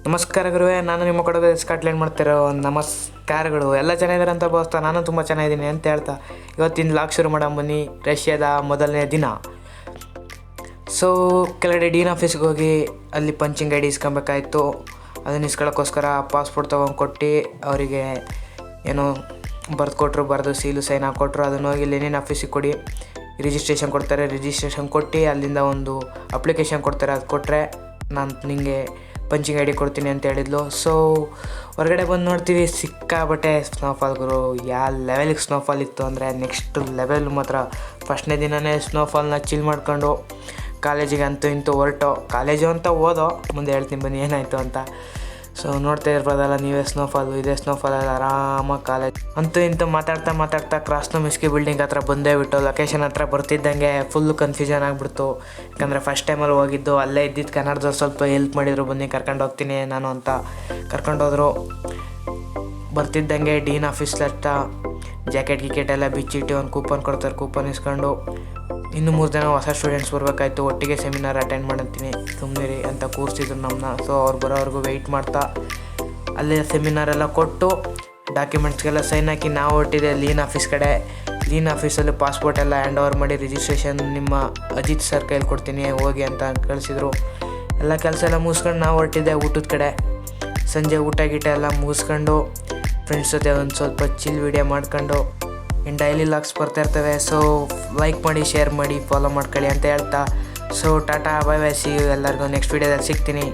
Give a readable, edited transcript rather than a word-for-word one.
ನಮಸ್ಕಾರ ಗುರುವೇ, ನಾನು ನಿಮ್ಮ ಕೊಡಗು ಸ್ಕಾಟ್ಲೆಂಡ್ ಮಾಡ್ತಿರೋ ನಮಸ್ಕಾರಗಳು. ಎಲ್ಲ ಚೆನ್ನಾಗಿದ್ದಾರೆ ಅಂತ ಭಾವಿಸ್ತಾ ನಾನು ತುಂಬ ಚೆನ್ನಾಗಿದ್ದೀನಿ ಅಂತ ಹೇಳ್ತಾ ಇವತ್ತಿನ ಲಾಗ್ ಶುರು ಮಾಡೋ ಬನ್ನಿ. ರಷ್ಯಾದ ಮೊದಲನೇ ದಿನ. ಸೊ ಕೆಳಗಡೆ ಡೀನ್ ಆಫೀಸ್ಗೆ ಹೋಗಿ ಅಲ್ಲಿ ಪಂಚಿಂಗ್ ಐ ಡಿ ಇಸ್ಕೊಬೇಕಾಯ್ತು. ಅದನ್ನು ಇಸ್ಕೊಳ್ಳೋಕ್ಕೋಸ್ಕರ ಪಾಸ್ಪೋರ್ಟ್ ತೊಗೊಂಡು ಕೊಟ್ಟು ಅವರಿಗೆ ಏನೋ ಬರೆದು ಕೊಟ್ಟರು, ಬರೆದು ಸೀಲು ಸೈನ್ ಹಾಕ್ಕೊಟ್ರು. ಅದನ್ನು ಹೋಗಿ ಲೆನಿನ್ ಆಫೀಸಿಗೆ ಕೊಡಿ, ರಿಜಿಸ್ಟ್ರೇಷನ್ ಕೊಡ್ತಾರೆ. ರಿಜಿಸ್ಟ್ರೇಷನ್ ಕೊಟ್ಟು ಅಲ್ಲಿಂದ ಒಂದು ಅಪ್ಲಿಕೇಶನ್ ಕೊಡ್ತಾರೆ. ಅದು ಕೊಟ್ಟರೆ ನಾನು ನಿಮಗೆ ಪಂಚಿಂಗ್ ಐ ಡಿ ಕೊಡ್ತೀನಿ ಅಂತ ಹೇಳಿದ್ಲು. ಸೊ ಹೊರಗಡೆ ಬಂದು ನೋಡ್ತೀವಿ, ಸಿಕ್ಕಾಬಟ್ಟೆ ಸ್ನೋಫಾಲ್ ಗುರು. ಯಾವ ಲೆವೆಲಿಗೆ ಸ್ನೋಫಾಲ್ ಇತ್ತು ಅಂದರೆ ನೆಕ್ಸ್ಟ್ ಲೆವೆಲ್ ಮಾತ್ರ. ಫಸ್ಟ್ನೇ ದಿನವೇ ಸ್ನೋಫಾಲ್ನ ಚಿಲ್ ಮಾಡ್ಕೊಂಡು ಕಾಲೇಜಿಗೆ ಅಂತೂ ಇಂತೂ ಹೊರಟು. ಕಾಲೇಜು ಅಂತ ಓದೋ ಮುಂದೆ ಹೇಳ್ತೀನಿ ಬನ್ನಿ ಏನಾಯಿತು ಅಂತ. ಸೊ ನೋಡ್ತಾ ಇರ್ಬೋದಲ್ಲ ನೀವೇ, ಸ್ನೋಫಾಲು ಇದೆ. ಸ್ನೋಫಾಲಲ್ಲಿ ಆರಾಮಾಗಿ ಕಾಲೇಜ್ ಅಂತೂ ಇಂತೂ ಮಾತಾಡ್ತಾ ಕ್ರಾಸ್ನ ಮಿಸ್ಕಿ ಬಿಲ್ಡಿಂಗ್ ಹತ್ರ ಬಂದೇ ಬಿಟ್ಟು ಲೊಕೇಶನ್ ಹತ್ರ ಬರ್ತಿದ್ದಂಗೆ ಫುಲ್ಲು ಕನ್ಫ್ಯೂಷನ್ ಆಗಿಬಿಡ್ತು. ಯಾಕಂದರೆ ಫಸ್ಟ್ ಟೈಮಲ್ಲಿ ಹೋಗಿದ್ದು, ಅಲ್ಲೇ ಇದ್ದಿದ್ದು ಕನ್ನಡದವ್ರು ಸ್ವಲ್ಪ ಹೆಲ್ಪ್ ಮಾಡಿದರು, ಬನ್ನಿ ಕರ್ಕೊಂಡು ಹೋಗ್ತೀನಿ ನಾನು ಅಂತ ಕರ್ಕೊಂಡೋದ್ರು. ಬರ್ತಿದ್ದಂಗೆ ಡೀನ್ ಆಫೀಸ್ ಹತ್ರ ಜಾಕೆಟ್ ಎಲ್ಲ ಬಿಚ್ಚಿಟ್ಟು ಒಂದು ಕೂಪನ್ ಕೊಡ್ತಾರೆ. ಕೂಪನ್ ಇಸ್ಕೊಂಡು ಇನ್ನೂ 3 ಜನ ಹೊಸ ಸ್ಟೂಡೆಂಟ್ಸ್ ಬರಬೇಕಾಯ್ತು. ಒಟ್ಟಿಗೆ ಸೆಮಿನಾರ್ ಅಟೆಂಡ್ ಮಾಡಂತೀನಿ, ಸುಮ್ಮನಿರಿ ಅಂತ ಕೂರಿಸಿದ್ರು ನಮ್ಮನ್ನ. ಸೊ ಅವ್ರು ಬರೋವರೆಗೂ ವೆಯ್ಟ್ ಮಾಡ್ತಾ ಅಲ್ಲೇ ಸೆಮಿನಾರೆಲ್ಲ ಕೊಟ್ಟು ಡಾಕ್ಯುಮೆಂಟ್ಸ್ಗೆಲ್ಲ ಸೈನ್ ಹಾಕಿ ನಾವು ಹೊರಟಿದೆ ಲೀನ್ ಆಫೀಸ್ ಕಡೆ. ಲೀನ್ ಆಫೀಸಲ್ಲಿ ಪಾಸ್ಪೋರ್ಟ್ ಎಲ್ಲ ಹ್ಯಾಂಡ್ ಓವರ್ ಮಾಡಿ ರಿಜಿಸ್ಟ್ರೇಷನ್ ನಿಮ್ಮ ಅಜಿತ್ ಸರ್ ಕೈಲಿ ಕೊಡ್ತೀನಿ ಹೋಗಿ ಅಂತ ಕಳಿಸಿದ್ರು. ಎಲ್ಲ ಕೆಲಸ ಎಲ್ಲ ಮುಗಿಸ್ಕೊಂಡು ನಾವು ಹೊರಟಿದ್ದೆ ಊಟದ ಕಡೆ. ಸಂಜೆ ಊಟ ಗೀಟ ಎಲ್ಲ ಮುಗಿಸ್ಕೊಂಡು ಫ್ರೆಂಡ್ಸ್ ಜೊತೆ ಒಂದು ಸ್ವಲ್ಪ ಚಿಲ್ ವಿಡಿಯೋ ಮಾಡ್ಕೊಂಡು ಇನ್ನು ಡೈಲಿ ಲಾಗ್ಸ್ ಬರ್ತಾ ಇರ್ತವೆ. ಸೊ ಲೈಕ್ ಮಾಡಿ, ಶೇರ್ ಮಾಡಿ, ಫಾಲೋ ಮಾಡ್ಕೊಳ್ಳಿ ಅಂತ ಹೇಳ್ತಾ, so tata, bye bye, see you. ಎಲ್ಲರಿಗೂ ನೆಕ್ಸ್ಟ್ ವೀಡಿಯೋದಲ್ಲಿ ಸಿಗ್ತೀನಿ.